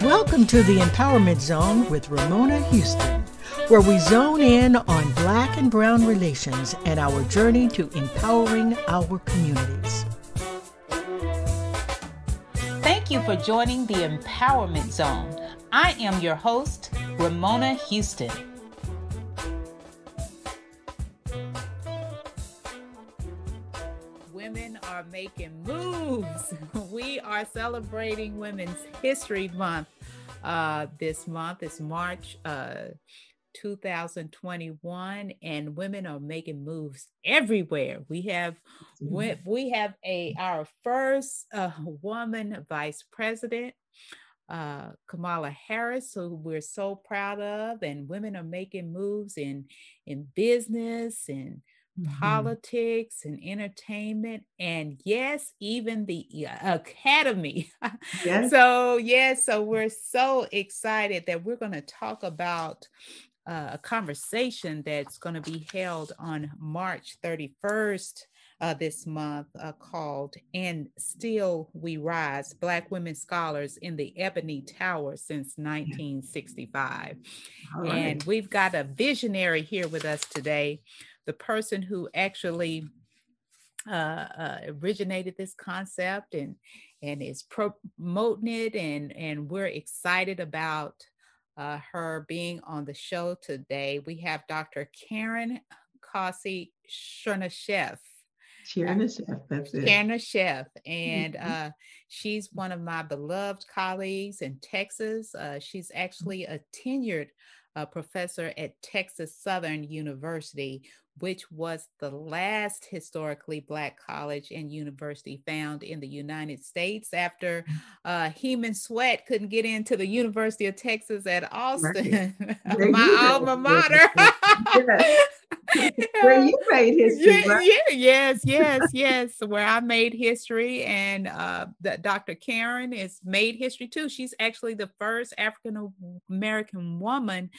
Welcome to the Empowerment Zone with Ramona Houston, where we zone in on Black and Brown relations and our journey to empowering our communities. Thank you for joining the Empowerment Zone. I am your host, Ramona Houston. Women are making moves. We are celebrating Women's History Month. This month is March 2021, and women are making moves everywhere. We have our first woman vice president, Kamala Harris, who we're so proud of, and women are making moves in business and politics and entertainment, and yes, even the academy. Yes. So we're so excited that we're going to talk about a conversation that's going to be held on March 31st this month called "And Still We Rise: Black Women Scholars in the Ebony Tower Since 1965. Right. And we've got a visionary here with us today, the person who actually originated this concept and is promoting it, and we're excited about her being on the show today. We have Dr. Karen Kossie-Chernyshev. Chernyshev, that's it. Chernyshev, and she's one of my beloved colleagues in Texas. She's actually a tenured professor at Texas Southern University, which was the last historically Black college and university found in the United States after Heman Sweat couldn't get into the University of Texas at Austin, Right. my alma mater. Where you made history, right? Yes. Where I made history, and Dr. Karen has made history too. She's actually the first African American woman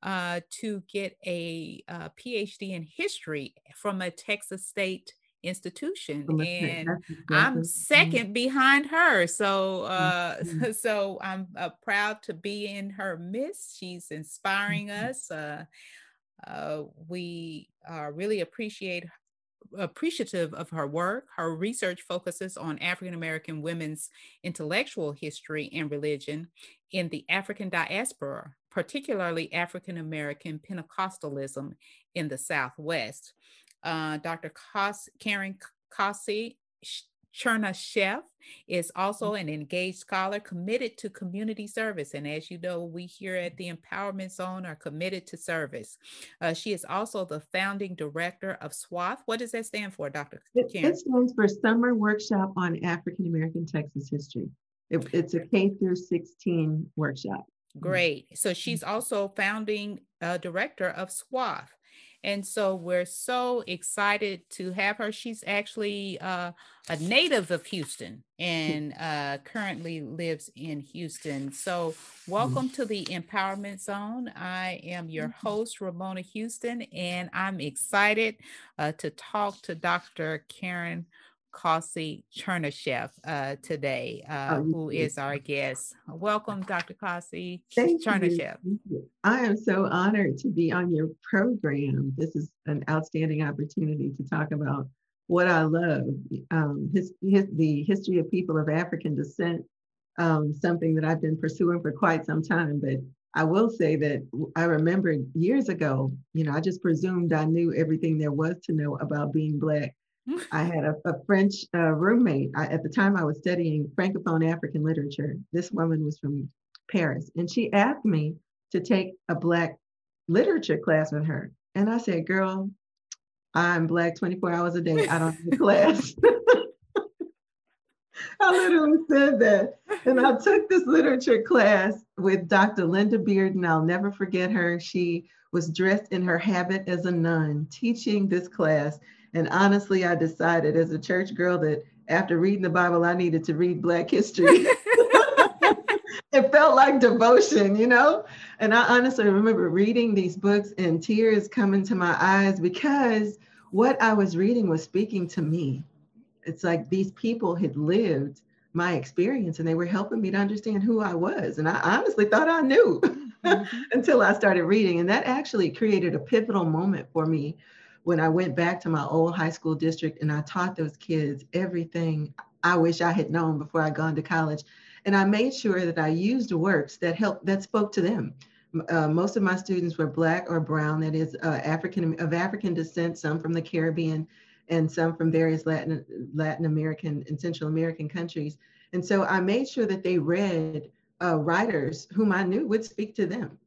to get a PhD in history from a Texas state institution, and I'm second behind her. So I'm proud to be in her midst. She's inspiring us. We are really appreciative of her work. Her research focuses on African American women's intellectual history and religion in the African diaspora, particularly African American Pentecostalism in the Southwest. Dr. Karen Kossie-Chernyshev is also an engaged scholar committed to community service. And as you know, we here at the Empowerment Zone are committed to service. She is also the founding director of SWATH. What does that stand for, Dr. Karen? It stands for Summer Workshop on African American Texas History. It's a K through 16 workshop. Great. So she's also founding director of SWATH. And so we're so excited to have her. She's actually a native of Houston and currently lives in Houston. So welcome to the Empowerment Zone. I am your host, Ramona Houston, and I'm excited to talk to Dr. Karen Kossie-Chernyshev today, who is our guest. Welcome, Dr. Kossie-Chernyshev. I am so honored to be on your program. This is an outstanding opportunity to talk about what I love, the history of people of African descent, something that I've been pursuing for quite some time. But I will say that I remember years ago, I just presumed I knew everything there was to know about being Black. I had a French roommate. At the time, I was studying Francophone African literature. This woman was from Paris, and she asked me to take a Black literature class with her. And I said, girl, I'm Black 24 hours a day. I don't need a class. I literally said that. And I took this literature class with Dr. Linda Bearden. I'll never forget her. She was dressed in her habit as a nun, teaching this class. And honestly, I decided as a church girl that after reading the Bible, I needed to read Black history. It felt like devotion, And I honestly remember reading these books and tears coming to my eyes because what I was reading was speaking to me. It's like these people had lived my experience, and they were helping me to understand who I was. And I honestly thought I knew until I started reading. And that actually created a pivotal moment for me when I went back to my old high school district and I taught those kids everything I wish I had known before I'd gone to college. And I made sure that I used that spoke to them. Most of my students were Black or brown, that is of African descent, some from the Caribbean and some from various Latin American and Central American countries. And so I made sure that they read writers whom I knew would speak to them.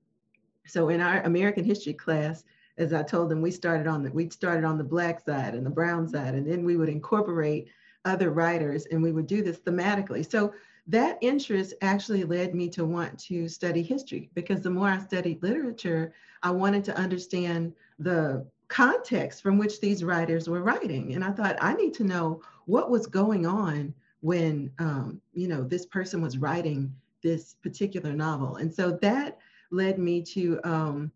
So in our American history class, as I told them, we started on the Black side and the brown side, and then we would incorporate other writers, and we would do this thematically. So that interest actually led me to want to study history, because the more I studied literature, I wanted to understand the context from which these writers were writing. And I thought, I need to know what was going on when this person was writing this particular novel. And so that led me to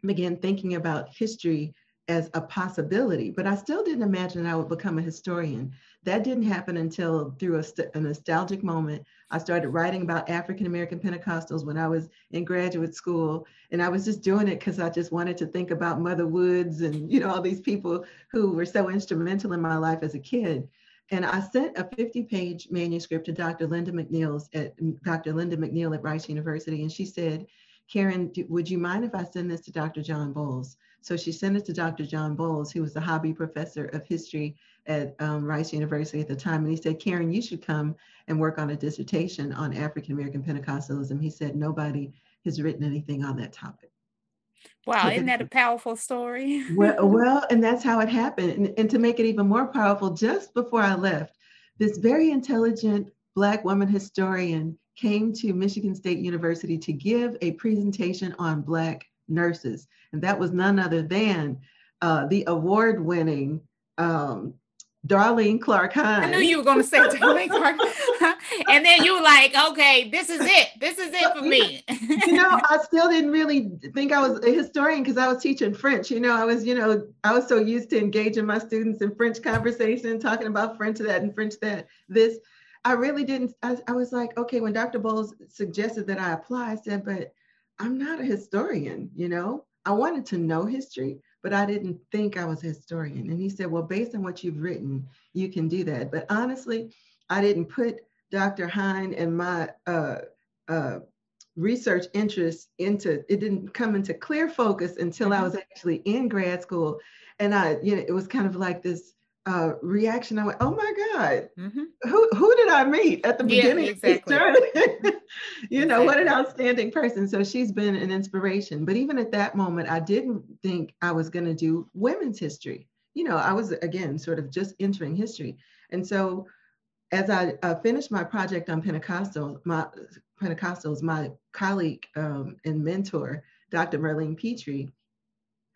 begin thinking about history as a possibility, but I still didn't imagine I would become a historian. That didn't happen until through a nostalgic moment. I started writing about African-American Pentecostals when I was in graduate school. And I was just doing it because I just wanted to think about Mother Woods and, all these people who were so instrumental in my life as a kid. And I sent a 50-page manuscript to Dr. Linda McNeil at Rice University. And she said, Karen, would you mind if I send this to Dr. John Bowles? So she sent it to Dr. John Bowles, who was the hobby professor of history at Rice University at the time. And he said, Karen, you should come and work on a dissertation on African-American Pentecostalism. He said, nobody has written anything on that topic. Wow, isn't that a powerful story? well, and that's how it happened. And to make it even more powerful, just before I left, this very intelligent Black woman historian came to Michigan State University to give a presentation on Black nurses. And that was none other than the award-winning Darlene Clark Hines. I knew you were going to say Darlene Clark. And then you were like, okay, this is it. This is it for me. I still didn't really think I was a historian because I was teaching French. I was so used to engaging my students in French conversation, talking about French that and French that, this. I really didn't. I was like, okay, when Dr. Bowles suggested that I apply, I said, but I'm not a historian, I wanted to know history, but I didn't think I was a historian. And he said, well, based on what you've written, you can do that. But honestly, I didn't put Dr. Hine and my research interest it didn't come into clear focus until I was actually in grad school. And it was kind of like this reaction. I went, oh my God, who did I meet at the beginning? Yeah, exactly. What an outstanding person. So she's been an inspiration. But even at that moment, I didn't think I was going to do women's history. I was, again, sort of just entering history. And so as I finished my project on Pentecostals, my colleague and mentor, Dr. Marlene Petrie,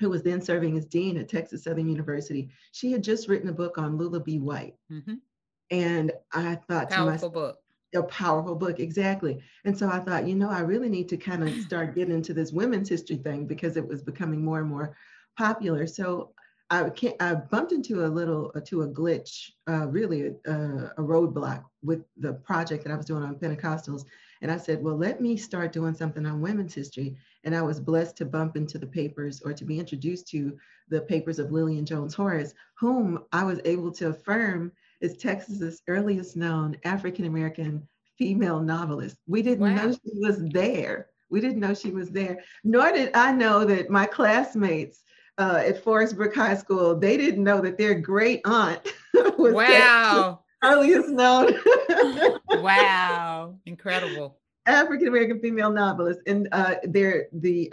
who was then serving as dean at Texas Southern University, she had just written a book on Lula B. White. And I thought a powerful book, exactly. And so I thought, I really need to kind of start getting into this women's history thing because it was becoming more and more popular. So I bumped into a glitch, really a roadblock with the project that I was doing on Pentecostals. And I said, well, let me start doing something on women's history. And I was blessed to bump into the papers, or to be introduced to the papers of Lillian Jones Horace, whom I was able to affirm is Texas's earliest known African-American female novelist. We didn't know she was there. Nor did I know that my classmates at Forest Brook High School, they didn't know that their great aunt was Texas's earliest known. Wow, incredible. African-American female novelist. And they're the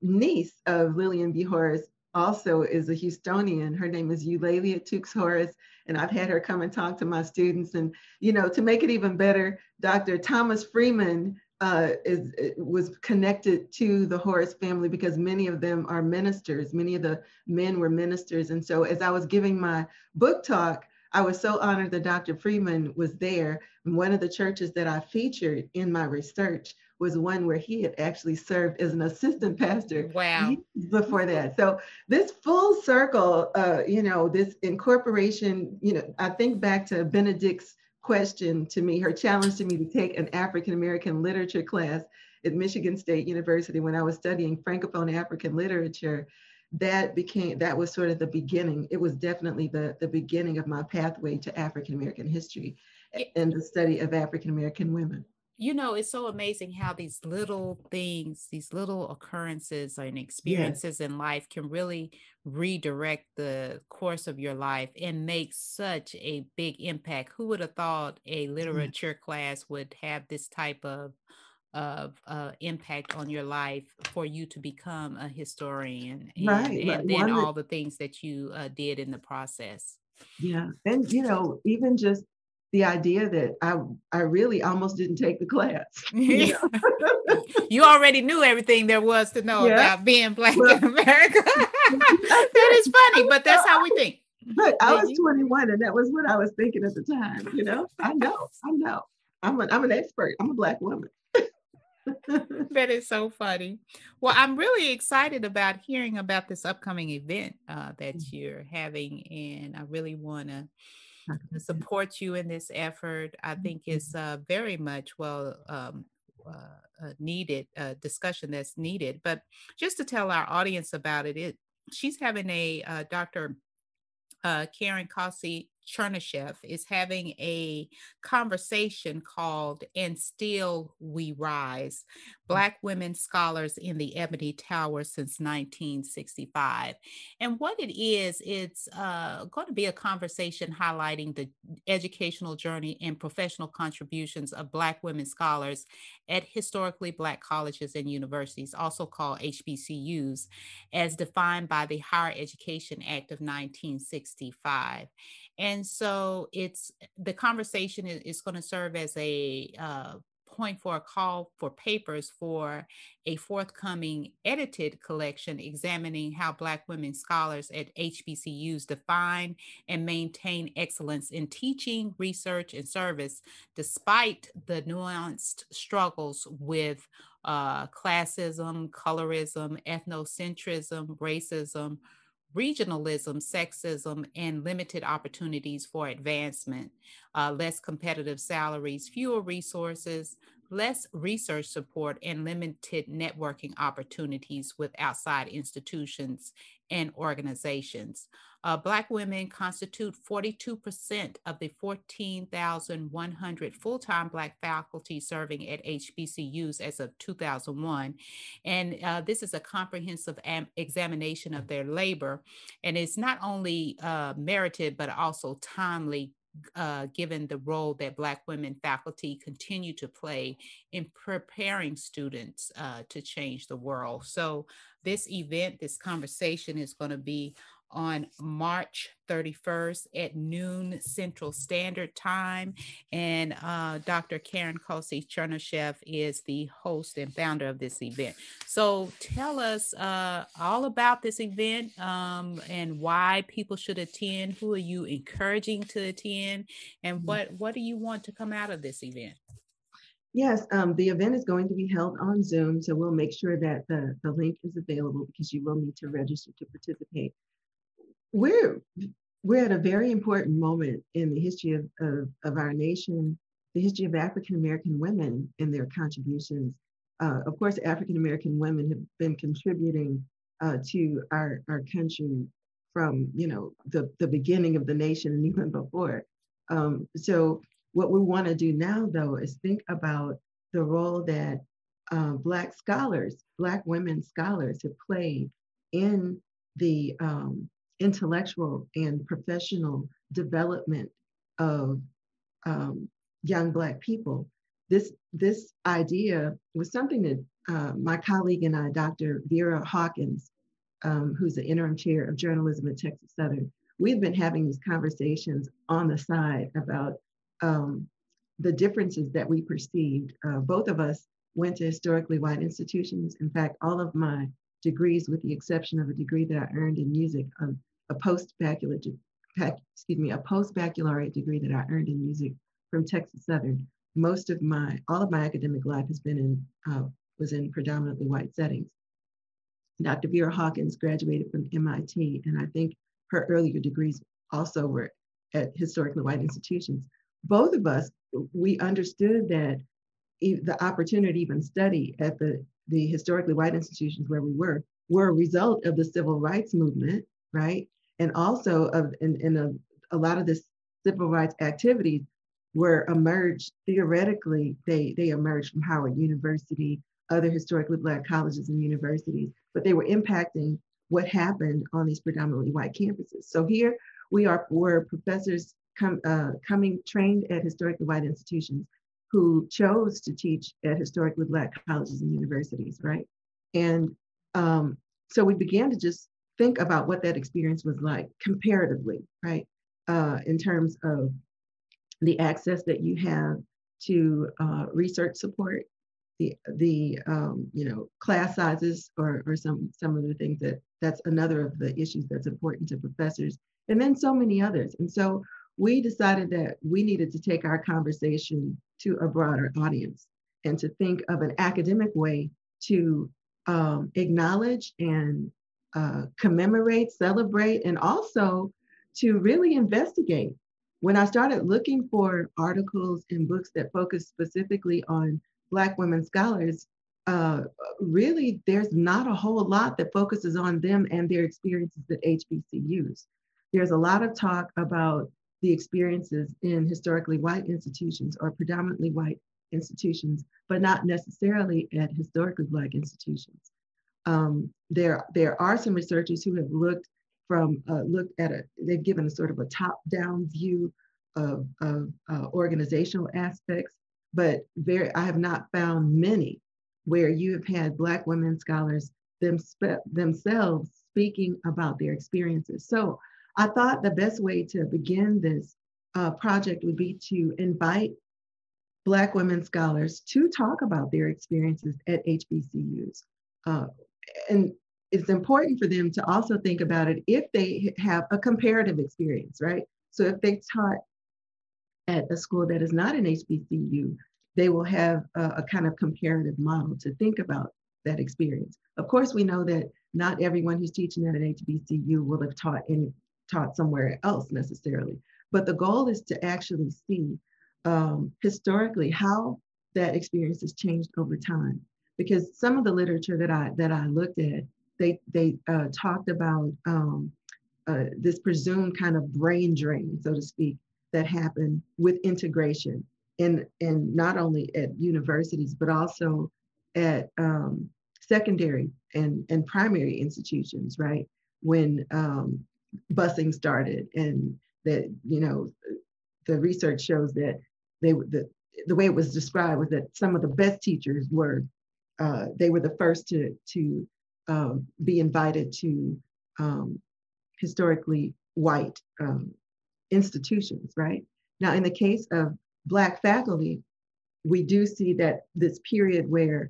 niece of Lillian B. Horace also is a Houstonian. Her name is Eulalia Tukes Horace. And I've had her come and talk to my students. And, to make it even better, Dr. Thomas Freeman was connected to the Horace family because many of them are ministers. Many of the men were ministers. And so as I was giving my book talk, I was so honored that Dr. Freeman was there. And one of the churches that I featured in my research was one where he had actually served as an assistant pastor Wow. years before that. So this full circle, this incorporation, I think back to Benedict's question to me, her challenge to me to take an African-American literature class at Michigan State University when I was studying Francophone African literature. That was sort of the beginning. It was definitely the beginning of my pathway to African-American history and the study of African-American women. It's so amazing how these little things, these little occurrences and experiences in life can really redirect the course of your life and make such a big impact. Who would have thought a literature class would have this type of impact on your life for you to become a historian and then all the things that you did in the process. Yeah. And, even just the idea that I really almost didn't take the class. You already knew everything there was to know about being Black in America. That is funny, but that's how we think. But I was 21 and that was what I was thinking at the time. I know. I'm an expert. I'm a Black woman. That is so funny. Well, I'm really excited about hearing about this upcoming event that you're having, and I really want to support you in this effort. I think it's very much needed discussion that's needed. But just to tell our audience about it, she's having a Dr. Karen Kossie-Chernyshev is having a conversation called "And Still We Rise: Black Women Scholars in the Ebony Tower Since 1965." And what it is, it's going to be a conversation highlighting the educational journey and professional contributions of Black women scholars at historically Black colleges and universities, also called HBCUs, as defined by the Higher Education Act of 1965. And so the conversation is going to serve as a point for a call for papers for a forthcoming edited collection examining how Black women scholars at HBCUs define and maintain excellence in teaching, research, and service, despite the nuanced struggles with classism, colorism, ethnocentrism, racism, regionalism, sexism, and limited opportunities for advancement, less competitive salaries, fewer resources, less research support, and limited networking opportunities with outside institutions and organizations. Black women constitute 42% of the 14,100 full-time Black faculty serving at HBCUs as of 2001. And this is a comprehensive examination of their labor. And it's not only merited, but also timely, given the role that Black women faculty continue to play in preparing students to change the world. So this event, this conversation is going to be on March 31st at noon Central Standard Time. And Dr. Karen Kossei-Chernyshev is the host and founder of this event. So tell us all about this event and why people should attend. Who are you encouraging to attend? And what do you want to come out of this event? Yes, the event is going to be held on Zoom, so we'll make sure that the link is available because you will need to register to participate. We're at a very important moment in the history of our nation, the history of African American women and their contributions. Of course, African American women have been contributing to our country from the beginning of the nation and even before. So what we want to do now, though, is think about the role that Black scholars, Black women scholars have played in the intellectual and professional development of young Black people. This idea was something that my colleague and I, Dr. Vera Hawkins, who's the interim chair of journalism at Texas Southern, we've been having these conversations on the side about the differences that we perceived. Both of us went to historically white institutions. In fact, all of my degrees, with the exception of a degree that I earned in music, a a post-baccalaureate degree that I earned in music from Texas Southern. All of my academic life has been was in predominantly white settings. Dr. Vera Hawkins graduated from MIT, and I think her earlier degrees also were at historically white institutions. Both of us, we understood that the opportunity to even study at the historically white institutions where we were a result of the civil rights movement, right? And also a lot of this civil rights activities emerged theoretically, they emerged from Howard University, other historically Black colleges and universities, but they were impacting what happened on these predominantly white campuses. So here we're professors coming trained at historically white institutions who chose to teach at historically Black colleges and universities, right? And so we began to just think about what that experience was like comparatively, right? In terms of the access that you have to research support, the class sizes, or some of the things that's another of the issues that's important to professors, and then so many others. And so we decided that we needed to take our conversation to a broader audience and to think of an academic way to acknowledge and commemorate, celebrate, and also to really investigate. When I started looking for articles and books that focus specifically on Black women scholars, really there's not a whole lot that focuses on them and their experiences at HBCUs. There's a lot of talk about the experiences in historically white institutions or predominantly white institutions, but not necessarily at historically Black institutions. There are some researchers who have they've given a sort of a top-down view of organizational aspects, but I have not found many where you have had Black women scholars themselves speaking about their experiences. So I thought the best way to begin this project would be to invite Black women scholars to talk about their experiences at HBCUs. And it's important for them to also think about it if they have a comparative experience, right? So if they taught at a school that is not an HBCU, they will have a kind of comparative model to think about that experience. Of course, we know that not everyone who's teaching at an HBCU will have taught somewhere else necessarily, but the goal is to actually see historically how that experience has changed over time. Because some of the literature that I looked at, they talked about this presumed kind of brain drain, so to speak, that happened with integration in not only at universities, but also at secondary and primary institutions, right? When busing started, and that, the research shows that the way it was described was that some of the best teachers were the first to be invited to historically white institutions, right? Now, in the case of Black faculty, we do see that this period where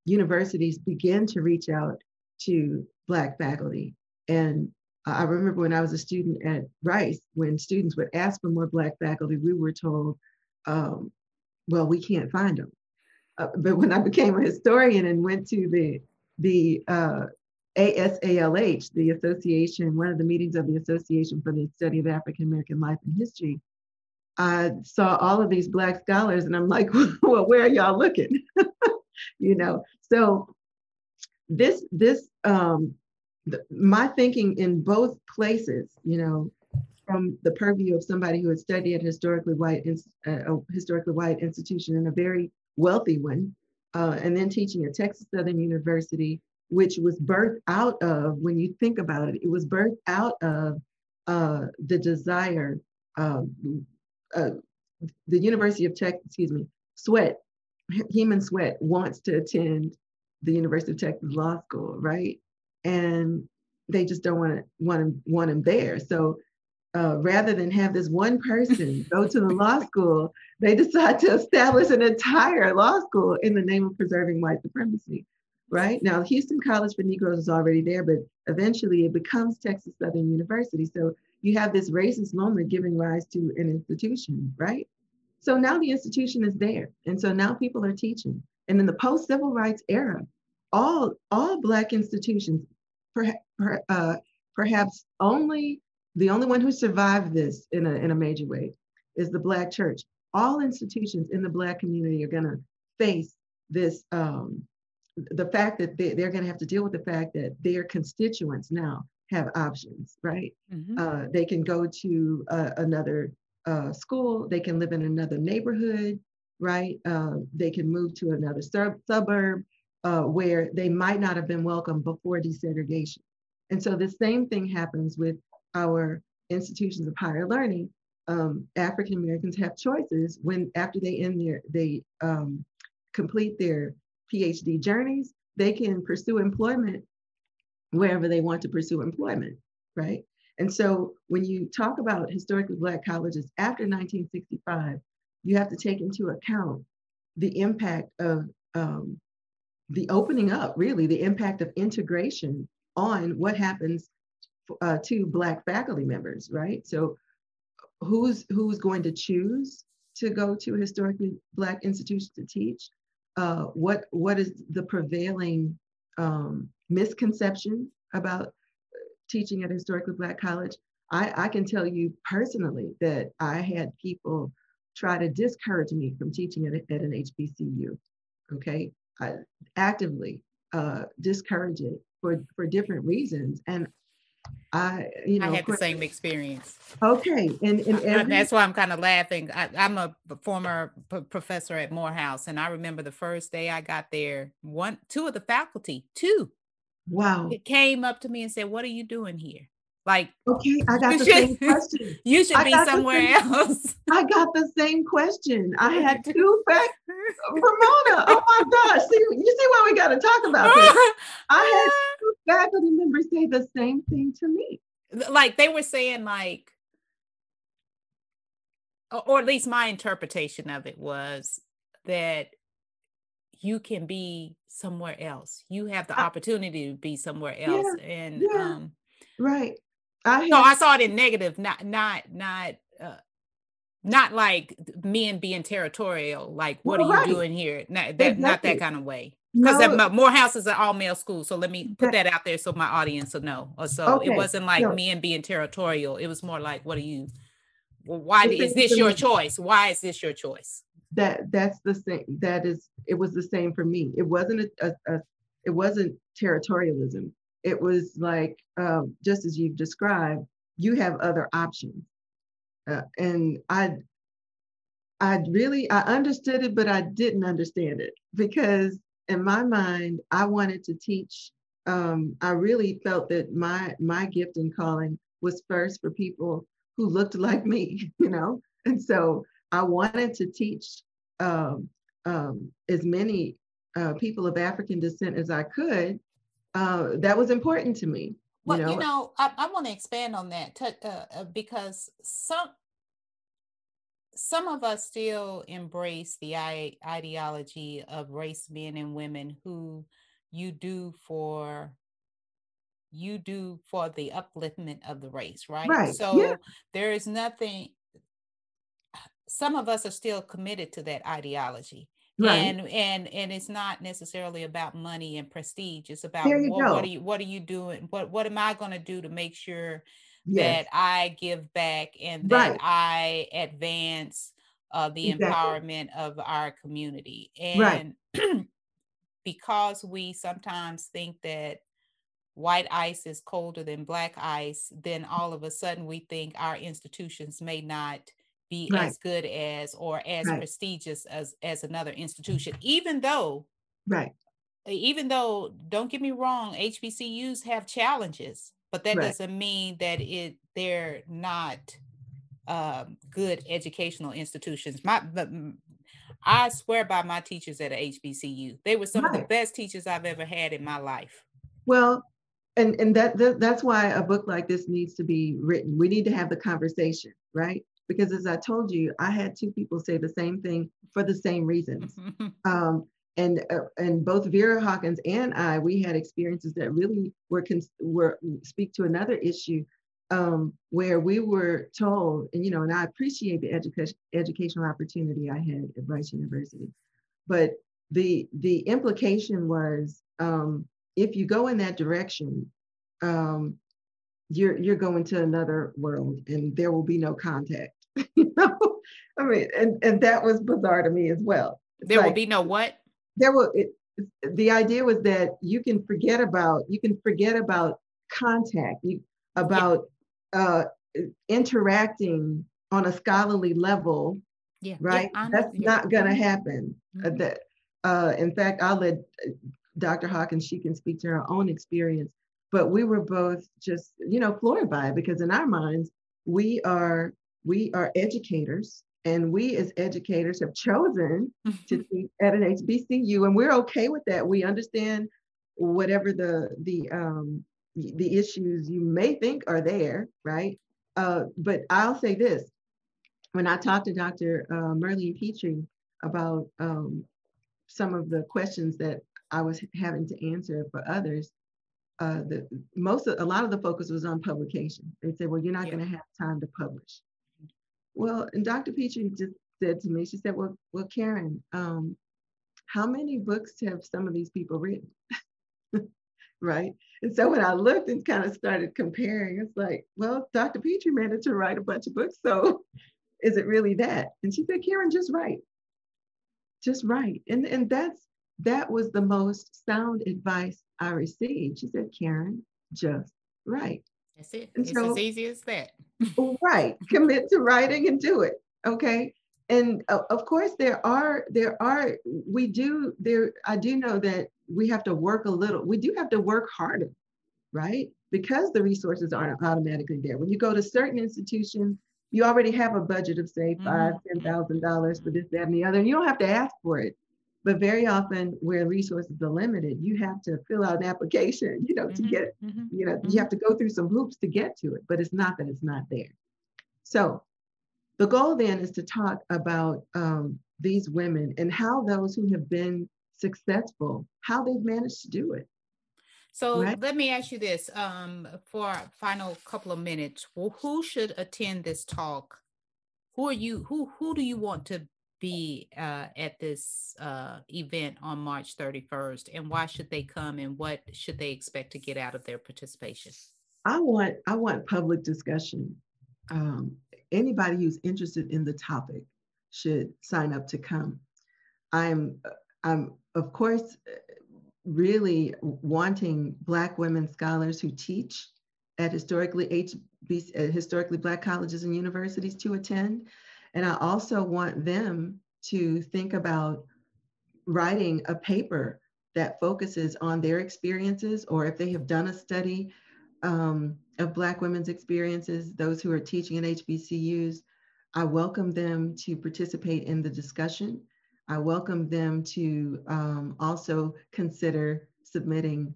universities begin to reach out to Black faculty. And I remember when I was a student at Rice, when students would ask for more Black faculty, we were told, well, we can't find them. But when I became a historian and went to the ASALH, the association, one of the meetings of the Association for the Study of African American Life and History, I saw all of these Black scholars, and I'm like, well, where are y'all looking? So my thinking in both places, from the purview of somebody who had studied at historically white institution, and a very wealthy one, and then teaching at Texas Southern University, which was birthed out of, when you think about it, it was birthed out of the desire, the University of Texas, Heman Sweat wants to attend the University of Texas Law School, right? And they just don't want him there. So rather than have this one person go to the law school, they decide to establish an entire law school in the name of preserving white supremacy, right? Now, Houston College for Negroes is already there, but eventually it becomes Texas Southern University. So you have this racist moment giving rise to an institution, right? So now the institution is there. And so now people are teaching. And in the post-civil rights era, all Black institutions, perhaps the only one who survived this in a major way is the Black church. All institutions in the Black community are going to face this, the fact that they're going to have to deal with the fact that their constituents now have options, right? They can go to another school, they can live in another neighborhood, right? They can move to another suburb where they might not have been welcome before desegregation. And so the same thing happens with our institutions of higher learning. African Americans have choices when, after they complete their PhD journeys, they can pursue employment wherever they want to pursue employment, right? And so when you talk about historically Black colleges after 1965, you have to take into account the impact of the opening up, really, the impact of integration on what happens to Black faculty members, right? So who's going to choose to go to a historically Black institution to teach? What is the prevailing misconception about teaching at a historically Black college? I can tell you personally that I had people try to discourage me from teaching at an HBCU. Okay, I actively discourage it for different reasons, and I had the same experience. Okay, and that's why I'm kind of laughing. I'm a former professor at Morehouse, and I remember the first day I got there, two of the faculty, wow, it came up to me and said, "What are you doing here?" Like, okay, I got the same question. You should be somewhere else. I got the same question. I had two Ramona, oh my gosh, you see why we got to talk about this. I had two faculty members say the same thing to me. Like they were saying, like, or at least my interpretation of it was that you can be somewhere else. You have the opportunity to be somewhere else. Right. I saw it in negative, not like men being territorial, like, what are you doing here? Not that kind of way. Because Morehouse is an all-male school. So let me put that out there so my audience will know. It wasn't like men being territorial. It was more like, why is this your choice? Why is this your choice? That's the same. It was the same for me. It wasn't it wasn't territorialism. It was like, just as you've described, you have other options. And I understood it, but I didn't understand it, because in my mind, I wanted to teach. I really felt that my gift and calling was first for people who looked like me, and so I wanted to teach as many people of African descent as I could. That was important to me. Well, I want to expand on that because some of us still embrace the ideology of race men and women who you do for the upliftment of the race, right? Right. So there is nothing. Some of us are still committed to that ideology. Right. And it's not necessarily about money and prestige. It's about what are you doing? What am I going to do to make sure that I give back and that I advance the empowerment of our community? And because we sometimes think that white ice is colder than black ice, then all of a sudden we think our institutions may not be as good as or as prestigious as another institution, even though, don't get me wrong, HBCUs have challenges, but that doesn't mean that they're not good educational institutions. I swear by my teachers at a HBCU. They were some of the best teachers I've ever had in my life. Well, and that's why a book like this needs to be written. We need to have the conversation, right? Because as I told you, I had two people say the same thing for the same reasons. And both Vera Hawkins and I, we had experiences that really were speak to another issue where we were told, and and I appreciate the educational opportunity I had at Rice University, but the implication was, if you go in that direction, you're going to another world, and there will be no contact. I mean, and that was bizarre to me as well. There will be no what? There will. The idea was that you can forget about contact, about interacting on a scholarly level, right? That's not going to happen. In fact, I'll let Dr. Hawkins, she can speak to her own experience, but we were both just, floored by it, because in our minds, we are educators, and we as educators have chosen to teach at an HBCU, and we're okay with that. We understand whatever the issues you may think are there, right? But I'll say this: when I talked to Dr. Merlene Petrie about some of the questions that I was having to answer for others, a lot of the focus was on publication. They said, well, you're not going to have time to publish. Well, and Dr. Petrie just said to me, she said, well, Karen, how many books have some of these people written? Right? And so when I looked and kind of started comparing, it's like, well, Dr. Petrie managed to write a bunch of books, so is it really that? And she said, Karen, just write. Just write. And that was the most sound advice I received. She said, Karen, just write. That's it. And it's as easy as that. Right. Commit to writing and do it. Okay. And of course I do know that we have to work a little. We do have to work harder, right? Because the resources aren't automatically there. When you go to certain institutions, you already have a budget of, say, $5,000-$10,000 for this, that, and the other, and you don't have to ask for it. But very often, where resources are limited, you have to fill out an application, to get, you have to go through some hoops to get to it. But it's not that it's not there. So the goal then is to talk about these women and how those who have been successful, how they've managed to do it. So let me ask you this, for our final couple of minutes. Well, who should attend this talk? Who are you? Who do you want to be at this event on March 31st, and why should they come, and what should they expect to get out of their participation? I want public discussion. Anybody who's interested in the topic should sign up to come. I'm of course really wanting Black women scholars who teach at historically Black colleges and universities to attend. And I also want them to think about writing a paper that focuses on their experiences, or if they have done a study of Black women's experiences, those who are teaching at HBCUs, I welcome them to participate in the discussion. I welcome them to also consider submitting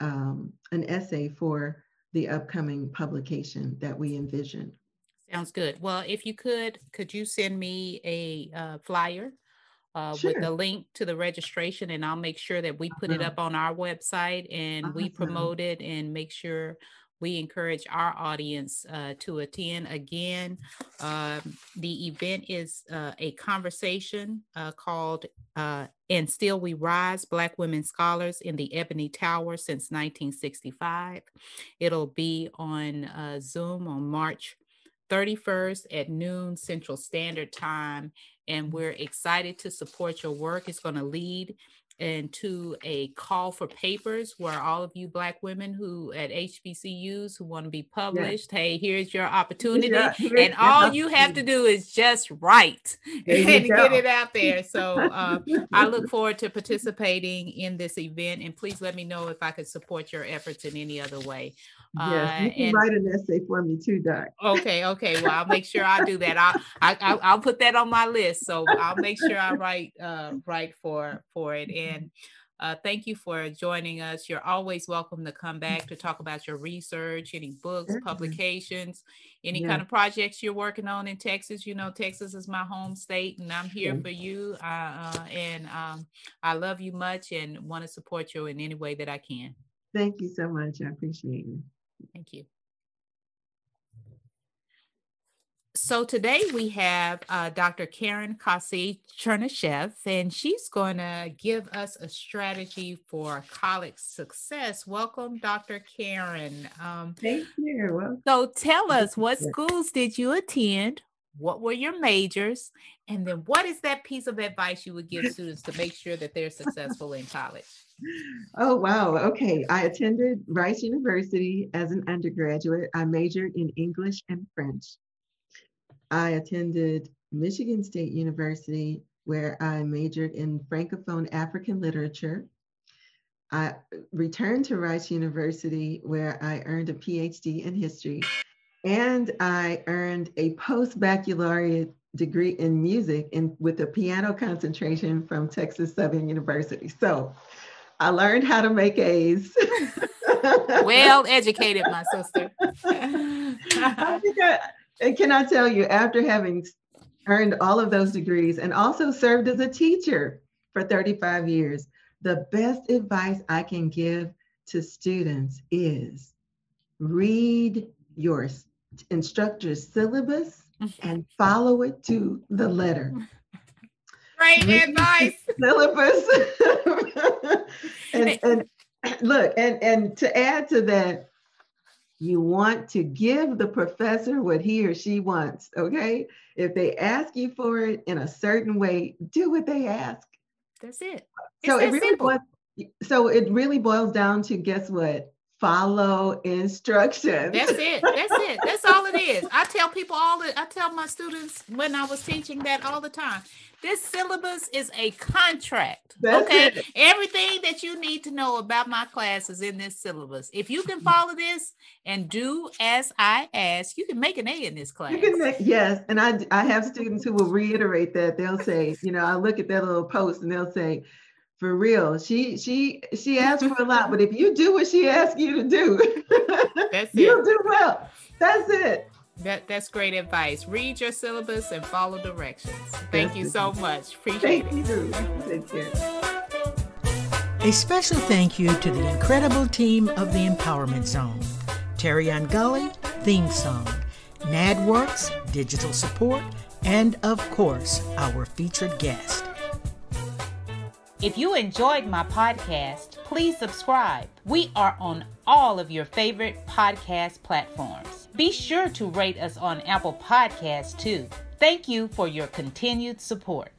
an essay for the upcoming publication that we envision. Sounds good. Well, if you could you send me a flyer Sure. with a link to the registration, and I'll make sure that we put it up on our website, and we promote it and make sure we encourage our audience to attend. Again, the event is a conversation called And Still We Rise, Black Women Scholars in the Ebony Tower Since 1965. It'll be on Zoom on March 31st at noon Central Standard Time. And we're excited to support your work. It's going to lead into a call for papers where all of you Black women who at HBCUs who want to be published, hey, here's your opportunity. And all you have to do is just write and get it out there. So I look forward to participating in this event, and please let me know if I could support your efforts in any other way. Yes, you can write an essay for me too, Doc. Okay. Well, I'll make sure I do that. I'll put that on my list. So I'll make sure I write for it. And thank you for joining us. You're always welcome to come back to talk about your research, any books, publications, any kind of projects you're working on in Texas. You know, Texas is my home state, and I'm here for you. And I love you much and want to support you in any way that I can. Thank you so much. I appreciate you. Thank you. So today we have Dr. Karen Kossei-Chernyshev, and she's going to give us a strategy for college success. Welcome, Dr. Karen. Thank you. Well, so tell us, what schools did you attend? What were your majors? And then what is that piece of advice you would give students to make sure that they're successful in college? Oh, wow. Okay. I attended Rice University as an undergraduate. I majored in English and French. I attended Michigan State University, where I majored in Francophone African literature. I returned to Rice University, where I earned a PhD in history, and I earned a post-baccalaureate degree in music with a piano concentration from Texas Southern University. So I learned how to make A's. Well educated, my sister. And can I tell you, after having earned all of those degrees and also served as a teacher for 35 years, the best advice I can give to students is read your instructor's syllabus and follow it to the letter. Great advice. Syllabus. and look, and to add to that, you want to give the professor what he or she wants, okay? If they ask you for it in a certain way, do what they ask. That's it. So it really boils down to, guess what? Follow instructions. That's it. That's it. That's all it is. I tell my students when I was teaching that all the time. This syllabus is a contract. That's it. Everything that you need to know about my class is in this syllabus. If you can follow this and do as I ask, you can make an A in this class. Yes. And I have students who will reiterate that. They'll say, I look at that little post and they'll say, for real, she asked for a lot, but if you do what she asks you to do, you'll do well. That's it. That's great advice. Read your syllabus and follow directions. Thank you so much. Appreciate it. Thank you. Take care. A special thank you to the incredible team of the Empowerment Zone. Terry Gully, theme song. NADWorks, digital support, and of course, our featured guest. If you enjoyed my podcast, please subscribe. We are on all of your favorite podcast platforms. Be sure to rate us on Apple Podcasts too. Thank you for your continued support.